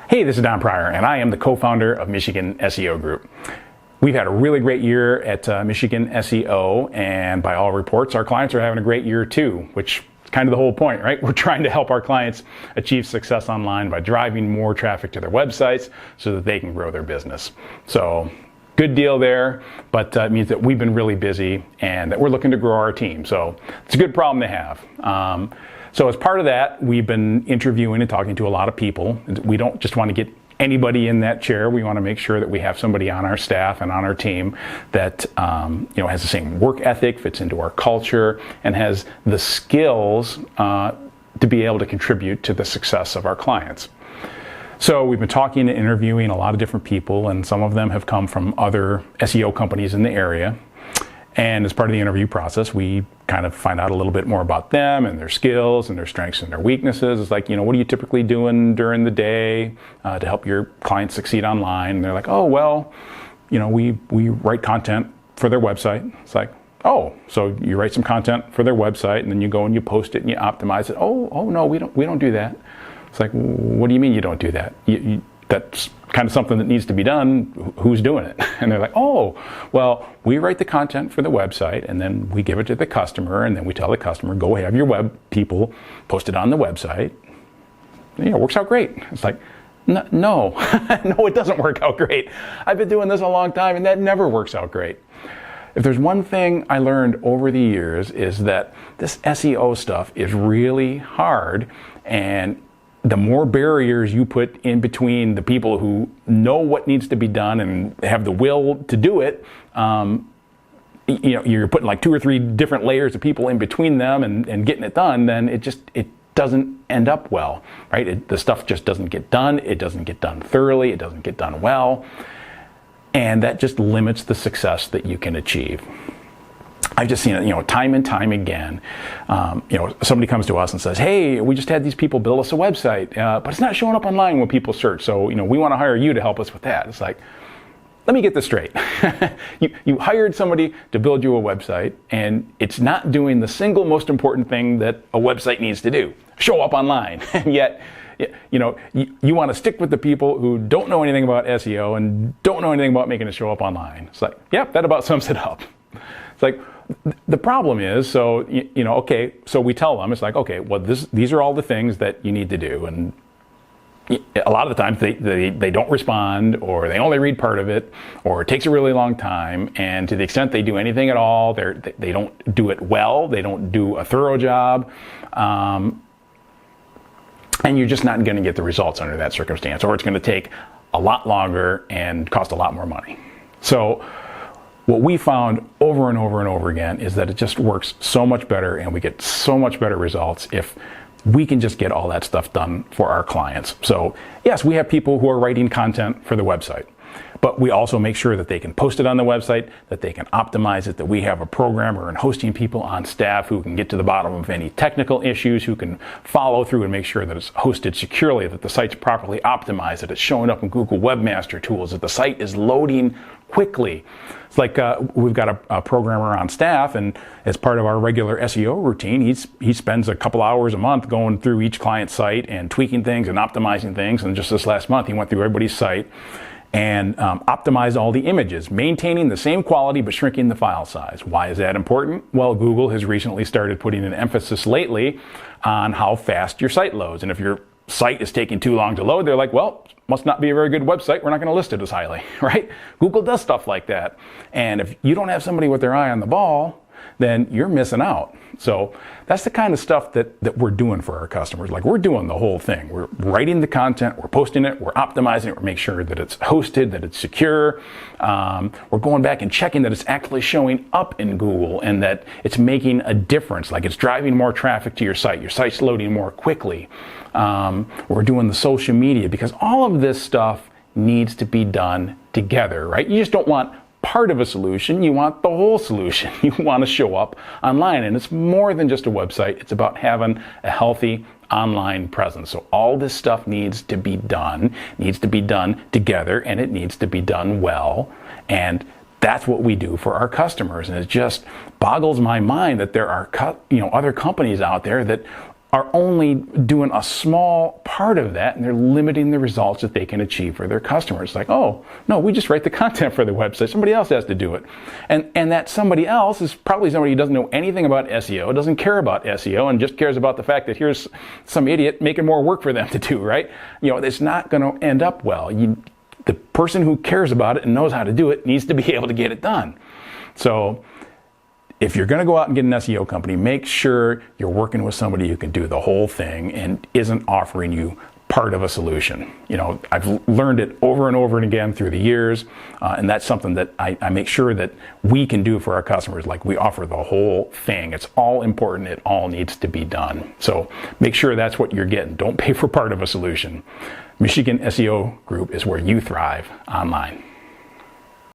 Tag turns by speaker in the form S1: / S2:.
S1: Hey, this is Don Pryor, and I am the co-founder of Michigan SEO Group. We've had a really great year at Michigan SEO, and by all reports, our clients are having a great year too, which is kind of the whole point, right? We're trying to help our clients achieve success online by driving more traffic to their websites so that they can grow their business. So, good deal there, but it means that we've been really busy and that we're looking to grow our team. So, it's a good problem to have. So as part of that, we've been interviewing and talking to a lot of people. We don't just want to get anybody in that chair. We want to make sure that we have somebody on our staff and on our team that has the same work ethic, fits into our culture, and has the skills to be able to contribute to the success of our clients. So we've been talking and interviewing a lot of different people, and some of them have come from other SEO companies in the area. And as part of the interview process, we kind of find out a little bit more about them and their skills and their strengths and their weaknesses. It's like, what are you typically doing during the day to help your clients succeed online? And they're like, oh, well, we write content for their website. It's like, oh, so you write some content for their website and then you go and you post it and you optimize it. Oh no, we don't do that. It's like, what do you mean you don't do that? That's kind of something that needs to be done. Who's doing it? And they're like, oh, well, we write the content for the website and then we give it to the customer and then we tell the customer, go have your web people post it on the website. It works out great. It's like, no, no, it doesn't work out great. I've been doing this a long time and that never works out great. If there's one thing I learned over the years is that this SEO stuff is really hard, and the more barriers you put in between the people who know what needs to be done and have the will to do it, you're putting like 2 or 3 different layers of people in between them and getting it done, then it doesn't end up well, right? The stuff just doesn't get done. It doesn't get done thoroughly. It doesn't get done well. And that just limits the success that you can achieve. I've just seen it, time and time again. Somebody comes to us and says, hey, we just had these people build us a website, but it's not showing up online when people search. So, we want to hire you to help us with that. It's like, let me get this straight. You hired somebody to build you a website, and it's not doing the single most important thing that a website needs to do, show up online. And yet, you want to stick with the people who don't know anything about SEO and don't know anything about making it show up online. It's like, yep, that about sums it up. It's like, the problem is, so we tell them, it's like, okay, well, these are all the things that you need to do, and a lot of the times they don't respond, or they only read part of it, or it takes a really long time, and to the extent they do anything at all, they don't do it well, they don't do a thorough job, and you're just not going to get the results under that circumstance, or it's going to take a lot longer and cost a lot more money. So what we found over and over and over again is that it just works so much better, and we get so much better results if we can just get all that stuff done for our clients. So yes, we have people who are writing content for the website, but we also make sure that they can post it on the website, that they can optimize it, that we have a programmer and hosting people on staff who can get to the bottom of any technical issues, who can follow through and make sure that it's hosted securely, that the site's properly optimized, that it's showing up in Google Webmaster Tools, that the site is loading quickly. It's like we've got a programmer on staff, and as part of our regular SEO routine, he spends a couple hours a month going through each client's site and tweaking things and optimizing things. And just this last month, he went through everybody's site and optimized all the images, maintaining the same quality but shrinking the file size. Why is that important? Well, Google has recently started putting an emphasis lately on how fast your site loads. And if your site is taking too long to load, they're like, well, must not be a very good website. We're not going to list it as highly, right? Google does stuff like that. And if you don't have somebody with their eye on the ball, then you're missing out. So that's the kind of stuff that we're doing for our customers. Like, we're doing the whole thing. We're writing the content, we're posting it, we're optimizing it, we're making sure that it's hosted, that it's secure. We're going back and checking that it's actually showing up in Google and that it's making a difference. Like, it's driving more traffic to your site's loading more quickly. We're doing the social media, because all of this stuff needs to be done together, right? You just don't want part of a solution, you want the whole solution. You want to show up online, and it's more than just a website. It's about having a healthy online presence. So all this stuff needs to be done together, and it needs to be done well. And that's what we do for our customers. And it just boggles my mind that there are other companies out there that are only doing a small part of that, and they're limiting the results that they can achieve for their customers. Like, oh, no, we just write the content for the website. Somebody else has to do it. And that somebody else is probably somebody who doesn't know anything about SEO, doesn't care about SEO, and just cares about the fact that here's some idiot making more work for them to do, right? It's not going to end up well. The person who cares about it and knows how to do it needs to be able to get it done. So if you're going to go out and get an SEO company, make sure you're working with somebody who can do the whole thing and isn't offering you part of a solution. I've learned it over and over and again through the years, and that's something that I make sure that we can do for our customers. Like, we offer the whole thing. It's all important. It all needs to be done. So make sure that's what you're getting. Don't pay for part of a solution. Michigan SEO Group is where you thrive online.